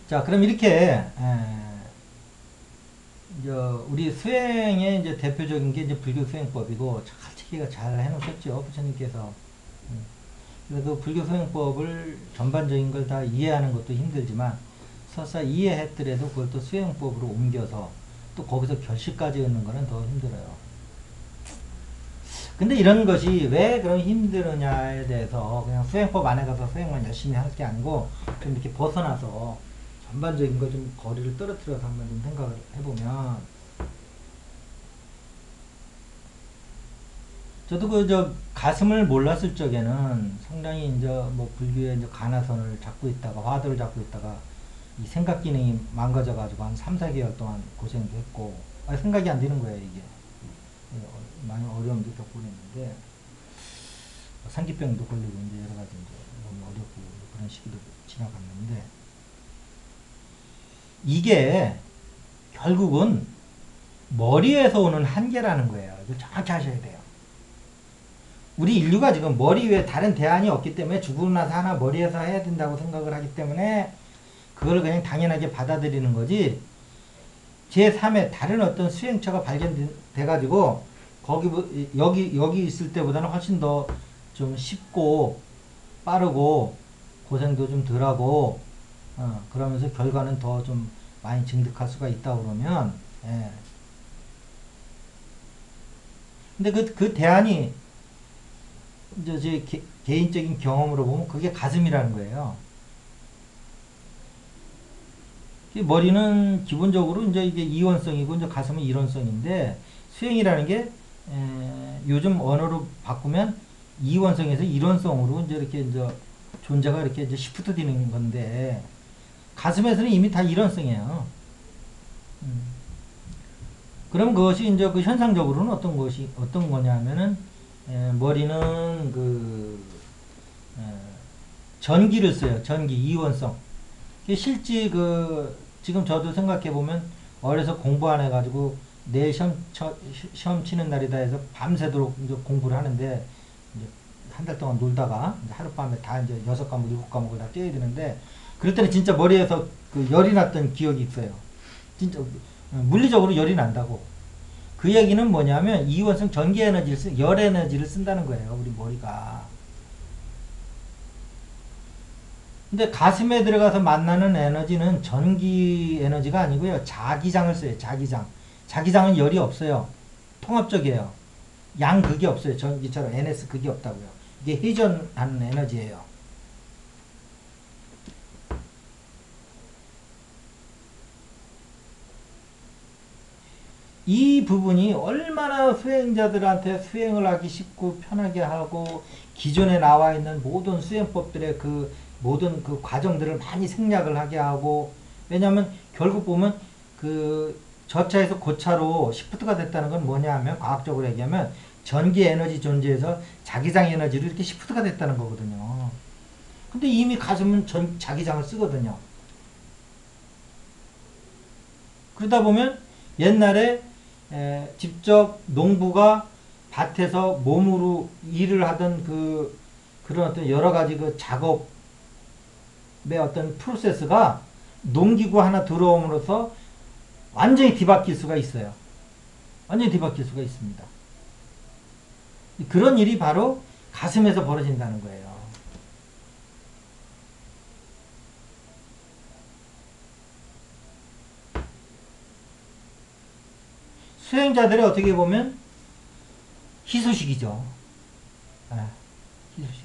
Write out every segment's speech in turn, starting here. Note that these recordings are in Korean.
자, 그럼 이렇게 우리 수행의 이제 대표적인 게 이제 불교 수행법이고 칼치기가 잘 해놓으셨죠, 부처님께서. 음. 그래서 그 불교 수행법을 전반적인 걸 다 이해하는 것도 힘들지만 설사 이해했더라도 그걸 또 수행법으로 옮겨서 또 거기서 결실까지 얻는 거는 더 힘들어요. 근데 이런 것이 왜 그런 힘드느냐에 대해서 그냥 수행법 안에 가서 수행만 열심히 할 게 아니고 좀 이렇게 벗어나서 전반적인 걸 좀 거리를 떨어뜨려서 한번 좀 생각을 해보면, 저도 가슴을 몰랐을 적에는 상당히 이제 뭐 불교의 이제 가나선을 잡고 있다가 화두를 잡고 있다가 이 생각 기능이 망가져 가지고 한 3, 4개월 동안 고생도 했고, 생각이 안 드는 거예요, 이게. 많이 어려움도 겪고 있는데 상기병도 걸리고 이제 여러 가지 이제 너무 어렵고 그런 시기도 지나갔는데, 이게 결국은 머리에서 오는 한계라는 거예요. 이거 정확히 하셔야 돼요. 우리 인류가 지금 머리 위에 다른 대안이 없기 때문에 죽고 나서 하나 머리에서 해야 된다고 생각을 하기 때문에 그걸 그냥 당연하게 받아들이는 거지, 제3의 다른 어떤 수행처가 발견돼 가지고 거기 여기 있을 때보다는 훨씬 더 좀 쉽고 빠르고 고생도 좀 덜하고 그러면서 결과는 더 좀 많이 증득할 수가 있다 그러면, 예. 근데 그 대안이 이제 제 개인적인 경험으로 보면 그게 가슴이라는 거예요. 머리는 기본적으로 이제 이게 이원성이고 이제 가슴은 일원성인데, 수행이라는 게 요즘 언어로 바꾸면 이원성에서 일원성으로 이제 이렇게 이제 존재가 이렇게 이제 시프트 되는 건데, 가슴에서는 이미 다 일원성이에요. 음. 그럼 그것이 이제 그 현상적으로는 어떤 거냐면은, 머리는 에, 전기를 써요. 전기 이원성. 실제 지금 저도 생각해 보면 어려서 공부 안 해가지고 내일 시험 치는 날이다 해서 밤새도록 이제 공부를 하는데, 이제 한 달 동안 놀다가 이제 하룻밤에 다 이제 6과목, 7과목을 다 떼야 되는데, 그럴 때는 진짜 머리에서 그 열이 났던 기억이 있어요. 진짜 물리적으로 열이 난다고. 그 얘기는 뭐냐면 이원성 전기 에너지를 열 에너지를 쓴다는 거예요, 우리 머리가. 근데 가슴에 들어가서 만나는 에너지는 전기 에너지가 아니고요. 자기장을 써요. 자기장. 자기장은 열이 없어요. 통합적이에요. 양극이 없어요. 전기처럼 NS 극이 없다고요. 이게 회전하는 에너지예요. 이 부분이 얼마나 수행자들한테 수행을 하기 쉽고 편하게 하고, 기존에 나와 있는 모든 수행법들의 그 모든 그 과정들을 많이 생략을 하게 하고, 왜냐하면 결국 보면 그 저차에서 고차로 시프트가 됐다는 건 뭐냐 하면, 과학적으로 얘기하면 전기 에너지 존재에서 자기장 에너지로 이렇게 시프트가 됐다는 거거든요. 근데 이미 가슴은 자기장을 쓰거든요. 그러다 보면 옛날에 직접 농부가 밭에서 몸으로 일을 하던 그런 어떤 여러 가지 그 작업의 어떤 프로세스가 농기구 하나 들어옴으로써 완전히 뒤바뀔 수가 있어요. 완전히 뒤바뀔 수가 있습니다. 그런 일이 바로 가슴에서 벌어진다는 거예요. 수행자들이 어떻게 보면 희소식이죠. 아, 희소식.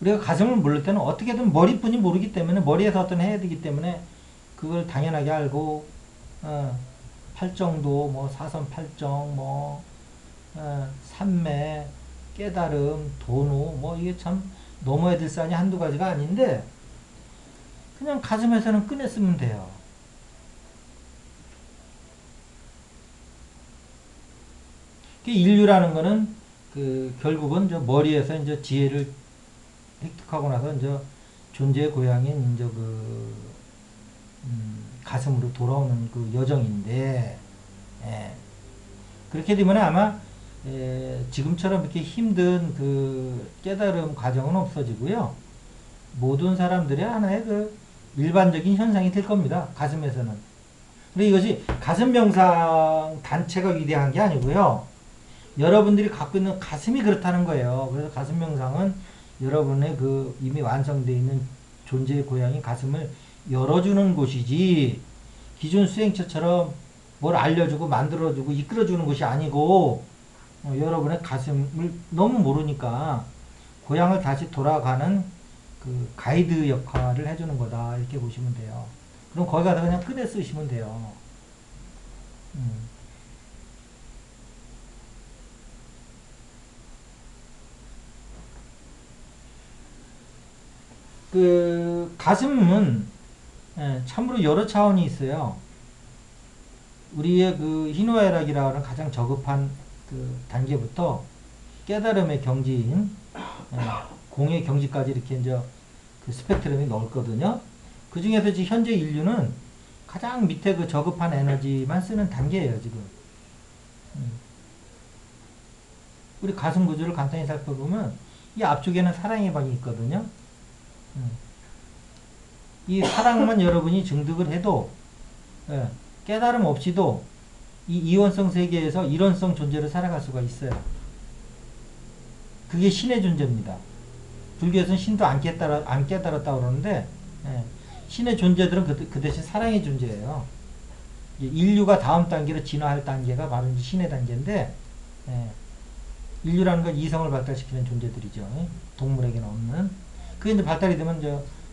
우리가 가슴을 모를 때는 어떻게든 머리뿐이 모르기 때문에, 머리에서 어떤 해야 되기 때문에 그걸 당연하게 알고, 팔정도 뭐 사선 팔정 뭐 삼매 깨달음 도노 뭐 이게 참 넘어야 될 산이 한두 가지가 아닌데, 그냥 가슴에서는 꺼냈으면 돼요. 인류라는 거는 결국은 저 머리에서 이제 지혜를 획득하고 나서 이제 존재의 고향인 이제 가슴으로 돌아오는 그 여정인데, 예. 그렇게 되면 아마 지금처럼 이렇게 힘든 그 깨달음 과정은 없어지고요. 모든 사람들이 하나의 일반적인 현상이 될 겁니다. 가슴에서는. 근데 이것이 가슴 명상 단체가 위대한 게 아니고요. 여러분들이 갖고 있는 가슴이 그렇다는 거예요. 그래서 가슴 명상은 여러분의 그 이미 완성되어 있는 존재의 고향인 가슴을 열어주는 곳이지, 기존 수행처처럼 뭘 알려주고 만들어주고 이끌어주는 곳이 아니고, 여러분의 가슴을 너무 모르니까 고향을 다시 돌아가는 그 가이드 역할을 해주는 거다, 이렇게 보시면 돼요. 그럼 거기 가다 그냥 끄내 쓰시면 돼요. 그 가슴은 참으로 여러 차원이 있어요. 우리의 그 희노애락이라고 하는 가장 저급한 그 단계부터 깨달음의 경지인 공의 경지까지 이렇게 이제 그 스펙트럼이 넓거든요. 그 중에서 지금 현재 인류는 가장 밑에 그 저급한 에너지만 쓰는 단계예요, 지금. 우리 가슴 구조를 간단히 살펴보면 이 앞쪽에는 사랑의 방이 있거든요. 이 사랑만 여러분이 증득을 해도 깨달음 없이도 이 이원성 세계에서 일원성 존재를 살아갈 수가 있어요. 그게 신의 존재입니다. 불교에서는 신도 안 깨달았다고 그러는데, 신의 존재들은 그 대신 사랑의 존재예요. 인류가 다음 단계로 진화할 단계가 바로 신의 단계인데, 인류라는 건 이성을 발달시키는 존재들이죠. 동물에게는 없는. 그게 이제 발달이 되면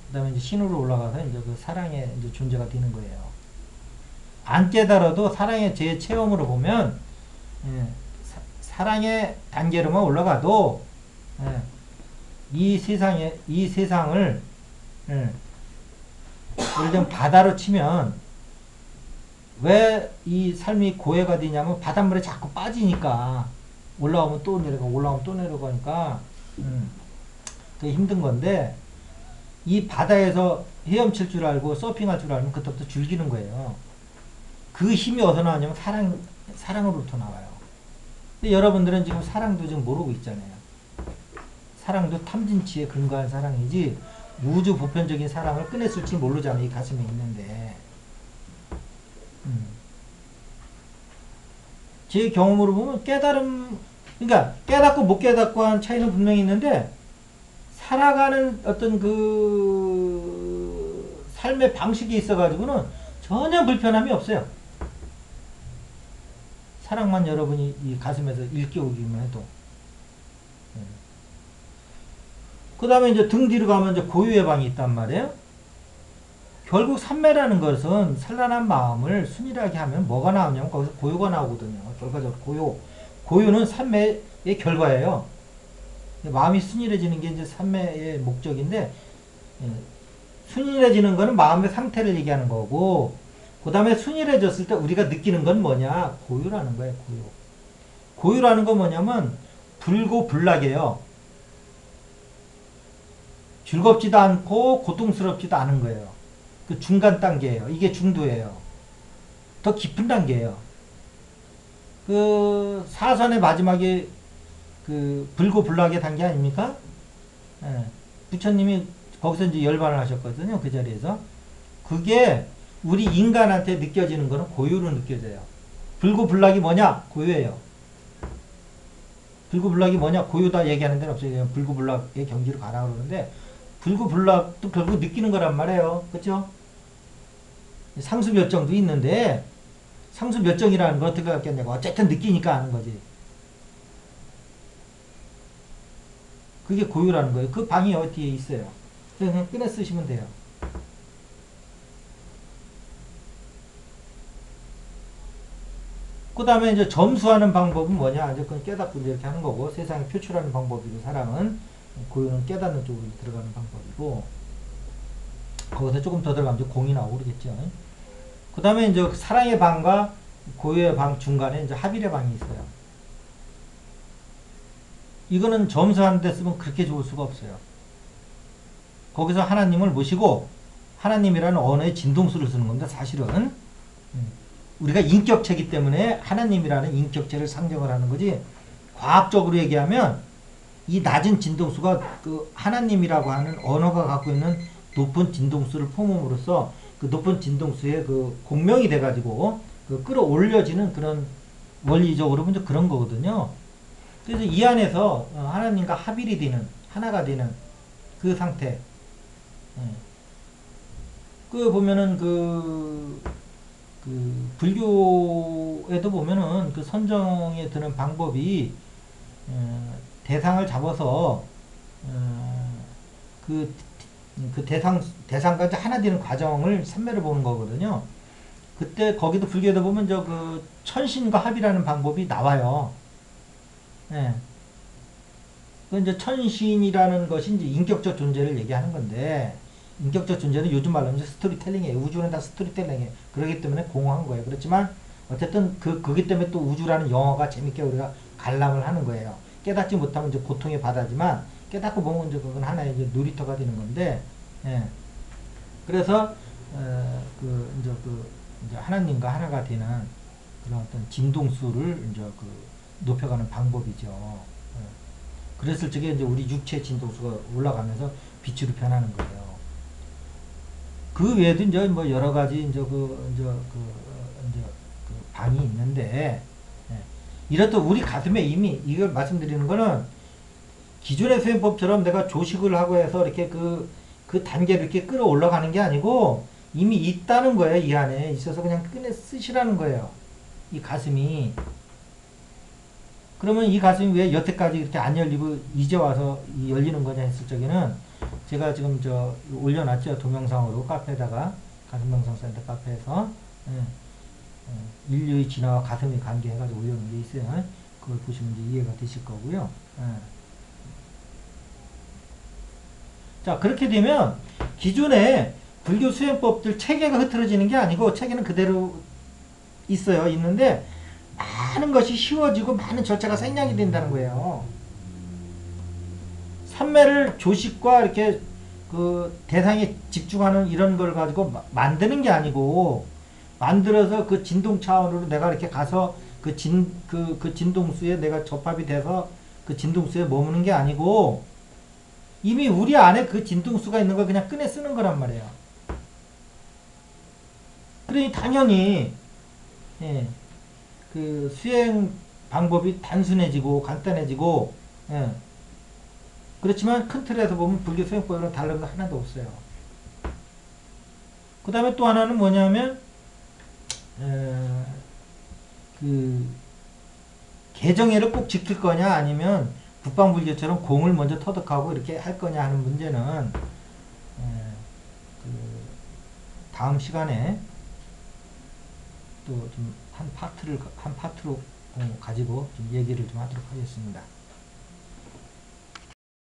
그다음에 이제 신으로 올라가서 이제 그 사랑의 이제 존재가 되는 거예요. 안 깨달아도 사랑의 제 체험으로 보면, 사랑의 단계로만 올라가도, 이 세상을, 예를 들면 바다로 치면, 왜 이 삶이 고해가 되냐면 바닷물에 자꾸 빠지니까, 올라오면 또 내려가니까, 그게 힘든 건데, 이 바다에서 헤엄칠 줄 알고 서핑할 줄 알면 그때부터 즐기는 거예요. 그 힘이 어디서 나오냐면 사랑으로부터 나와요. 근데 여러분들은 지금 사랑도 지금 모르고 있잖아요. 사랑도 탐진치에 근거한 사랑이지 우주 보편적인 사랑을 꺼냈을지 모르잖아요. 이 가슴에 있는데. 제 경험으로 보면 그러니까 깨닫고 못 깨닫고 한 차이는 분명히 있는데, 살아가는 어떤 그 삶의 방식이 있어가지고는 전혀 불편함이 없어요. 사랑만 여러분이 이 가슴에서 일깨우기만 해도. 그 다음에 이제 등 뒤로 가면 이제 고유의 방이 있단 말이에요. 결국 삼매라는 것은 산란한 마음을 순일하게 하면 뭐가 나오냐면 거기서 고요가 나오거든요. 결과적으로 고요는 삼매의 결과예요. 마음이 순일해지는 게 이제 삼매의 목적인데, 순일해지는 거는 마음의 상태를 얘기하는 거고, 그 다음에 순일해졌을 때 우리가 느끼는 건 뭐냐? 고요라는 거예요, 고요. 고요라는 건 뭐냐면, 불고불락이에요. 즐겁지도 않고, 고통스럽지도 않은 거예요. 그 중간 단계예요. 이게 중도예요. 더 깊은 단계예요. 그, 사선의 마지막에 그 불고불락의 단계 아닙니까? 부처님이 거기서 이제 열반을 하셨거든요. 그 자리에서. 그게 우리 인간한테 느껴지는 거는 고요로 느껴져요. 불고불락이 뭐냐? 고요예요. 불고불락이 뭐냐? 고요다 얘기하는 데는 없어요. 그냥 불고불락의 경지로 가라 그러는데, 불고불락도 결국 느끼는 거란 말이에요. 그렇죠? 상수 몇 정도 있는데, 상수 몇 정이라는 걸 어떻게 갖겠냐고. 어쨌든 느끼니까 아는 거지. 그게 고유라는 거예요. 그 방이 어디에 있어요. 그냥 꺼내 쓰시면 돼요. 그 다음에 이제 점수하는 방법은 뭐냐. 이제 그건 깨닫고 이렇게 하는 거고, 세상에 표출하는 방법이고, 사랑은, 고유는 깨닫는 쪽으로 들어가는 방법이고, 거기서 조금 더 들어가면 이제 공이 나오고 그러겠죠. 그 다음에 이제 사랑의 방과 고유의 방 중간에 이제 합일의 방이 있어요. 이거는 점수하는 데 쓰면 그렇게 좋을 수가 없어요. 거기서 하나님을 모시고, 하나님이라는 언어의 진동수를 쓰는 겁니다. 사실은 우리가 인격체이기 때문에 하나님이라는 인격체를 상정을 하는 거지, 과학적으로 얘기하면 이 낮은 진동수가 그 하나님이라고 하는 언어가 갖고 있는 높은 진동수를 품음으로써 그 높은 진동수의 그 공명이 돼가지고 그 끌어올려지는 그런 원리적으로 보면 그런 거거든요. 그래서 이 안에서 하나님과 합일이 되는 하나가 되는 그 상태. 예. 그 보면은 그 불교에도 보면은 그 선정에 드는 방법이 대상을 잡아서 그, 그 대상과 이제 하나 되는 과정을 삼매를 보는 거거든요. 그때 거기도 불교에도 보면 저 그 천신과 합이라는 방법이 나와요. 예. 그 이제 천신이라는 것이 이제 인격적 존재를 얘기하는 건데, 인격적 존재는 요즘 말로 이제 스토리텔링이에요. 우주는 다 스토리텔링이에요. 그렇기 때문에 공허한 거예요. 그렇지만 어쨌든 그기 때문에 또 우주라는 영어가 재밌게 우리가 관람을 하는 거예요. 깨닫지 못하면 이제 고통의 바다지만 깨닫고 보면 이제 그건 하나의 이제 놀이터가 되는 건데, 예. 그래서 이제 하나님과 하나가 되는 그런 어떤 진동수를 이제 그 높여가는 방법이죠. 예. 그랬을 적에 이제 우리 육체 진동수가 올라가면서 빛으로 변하는 거예요. 그 외에도 이제 뭐 여러 가지 그 방이 있는데, 예. 이렇듯 우리 가슴에 이미 이걸 말씀드리는 거는 기존의 수행법처럼 내가 조식을 하고 해서 이렇게 그 단계를 이렇게 끌어 올라가는 게 아니고 이미 있다는 거예요. 이 안에 있어서 그냥 꺼내 쓰시라는 거예요. 이 가슴이. 그러면 이 가슴이 왜 여태까지 이렇게 안 열리고 이제 와서 열리는 거냐 했을 적에는 제가 지금 올려놨죠. 동영상으로 카페에다가 가슴명상센터 카페에서 인류의 진화와 가슴의 관계 해가지고 올려놓은 게 있어요. 그걸 보시면 이제 이해가 되실 거고요. 자, 그렇게 되면 기존에 불교 수행법들 체계가 흐트러지는 게 아니고 체계는 그대로 있어요. 있는데 많은 것이 쉬워지고 많은 절차가 생략이 된다는 거예요. 삼매를 조식과 이렇게 그 대상에 집중하는 이런 걸 가지고 만드는 게 아니고 만들어서 그 진동 차원으로 내가 이렇게 가서 그 진동수에 내가 접합이 돼서 그 진동수에 머무는 게 아니고 이미 우리 안에 그 진동수가 있는 걸 그냥 꺼내 쓰는 거란 말이에요. 그러니 당연히 예, 그 수행 방법이 단순해지고 간단해지고 예. 그렇지만 큰 틀에서 보면 불교 수행법이랑 다른 거 하나도 없어요. 그 다음에 또 하나는 뭐냐면 그 개정회를 꼭 지킬 거냐 아니면 북방불교처럼 공을 먼저 터득하고 이렇게 할 거냐 하는 문제는 그 다음 시간에 또 좀 한 파트로 가지고 좀 얘기를 좀 하도록 하겠습니다.